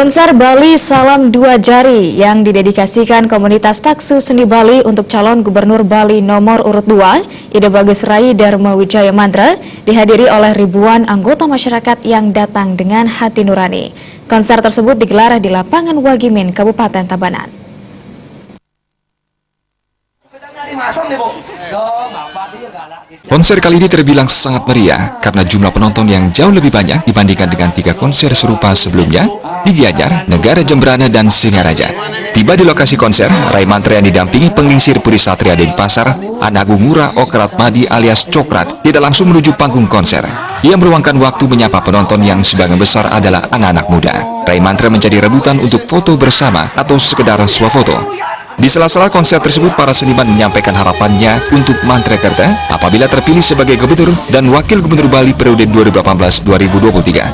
Konser Bali Salam Dua Jari yang didedikasikan komunitas Taksu Seni Bali untuk calon gubernur Bali nomor urut 2, Ida Bagus Rai Dharma Wijaya Mantra, dihadiri oleh ribuan anggota masyarakat yang datang dengan hati nurani. Konser tersebut digelar di lapangan Wagimin, Kabupaten Tabanan. Konser kali ini terbilang sangat meriah karena jumlah penonton yang jauh lebih banyak dibandingkan dengan 3 konser serupa sebelumnya di Gianyar, Negara Jembrana, dan Singaraja. Tiba di lokasi konser, Rai Mantra yang didampingi penglingsir Puri Satria Denpasar, Anagung Ngurah Okrat Madi alias Cokrat, tidak langsung menuju panggung konser. Ia meluangkan waktu menyapa penonton yang sebagian besar adalah anak-anak muda. Rai Mantra menjadi rebutan untuk foto bersama atau sekedar swafoto. Di sela-sela konser tersebut, para seniman menyampaikan harapannya untuk Mantra Kerta apabila terpilih sebagai gubernur dan wakil gubernur Bali periode 2018-2023.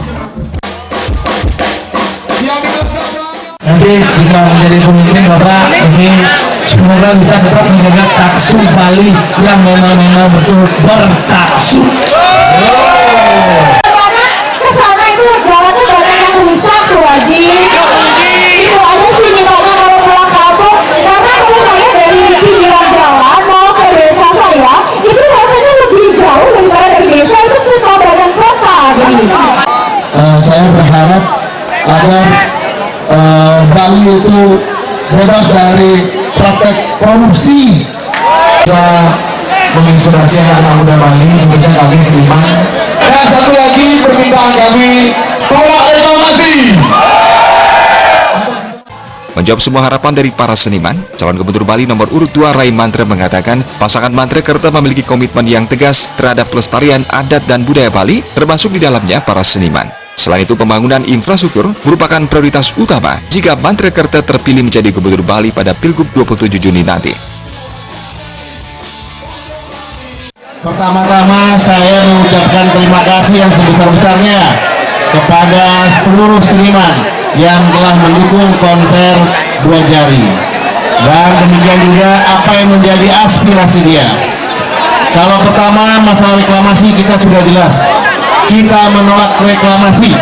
Nanti jika menjadi pemimpin Bapak ini semoga bisa tetap menjaga Taksu Bali yang memang betul bertaksu. Kesana itu jalannya banyak yang rusak tuh Haji. Itu aja sih mintanya kalau pulang kampung, karena kalau saya dari pinggiran jalan mau ke desa saya itu rasanya lebih jauh daripada dari desa itu ke kabupaten kota. Saya berharap agar Bali itu bebas dari praktek korupsi. Bisa menginspirasi anak muda Bali, khususnya kami seniman. Dan satu lagi permintaan kami, tolak reklamasi. Menjawab semua harapan dari para seniman, calon gubernur Bali nomor urut 2 Rai Mantra mengatakan pasangan Mantra Kerta memiliki komitmen yang tegas terhadap pelestarian adat dan budaya Bali, termasuk di dalamnya para seniman. Selain itu, pembangunan infrastruktur merupakan prioritas utama jika Mantra Kerta terpilih menjadi gubernur Bali pada Pilgub 27 Juni nanti. Pertama-tama saya mengucapkan terima kasih yang sebesar-besarnya kepada seluruh seniman yang telah mendukung konser Dua Jari. Dan demikian juga apa yang menjadi aspirasi dia. Kalau pertama masalah reklamasi kita sudah jelas. Kita menolak reklamasi.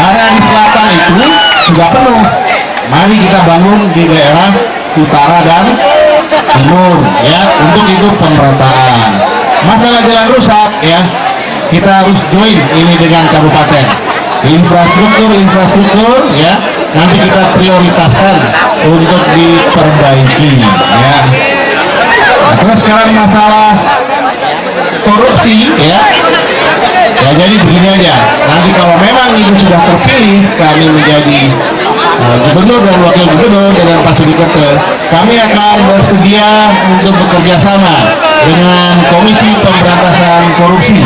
Karena di selatan itu sudah penuh. Mari kita bangun di daerah utara dan timur ya, untuk itu pemerataan. Masalah jalan rusak ya, kita harus join ini dengan kabupaten. Infrastruktur ya, nanti kita prioritaskan untuk diperbaiki ya. Nah, terus sekarang masalah korupsi ya, jadi begini aja, nanti kalau memang ibu sudah terpilih kami menjadi gubernur dan wakil gubernur dengan Pak Sudi Kerta, kami akan bersedia untuk bekerja sama dengan Komisi Pemberantasan Korupsi.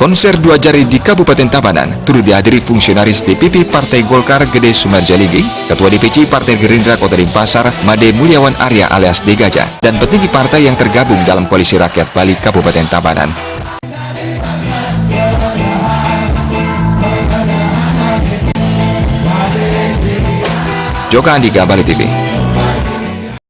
Konser Dua Jari di Kabupaten Tabanan turut dihadiri fungsionaris DPP Partai Golkar Gede Sumerjaligi, Ketua DPC Partai Gerindra Kota Denpasar Made Mulyawan Arya alias Degaja, dan petinggi partai yang tergabung dalam Koalisi Rakyat Bali Kabupaten Tabanan. Joka Andika, Bali TV.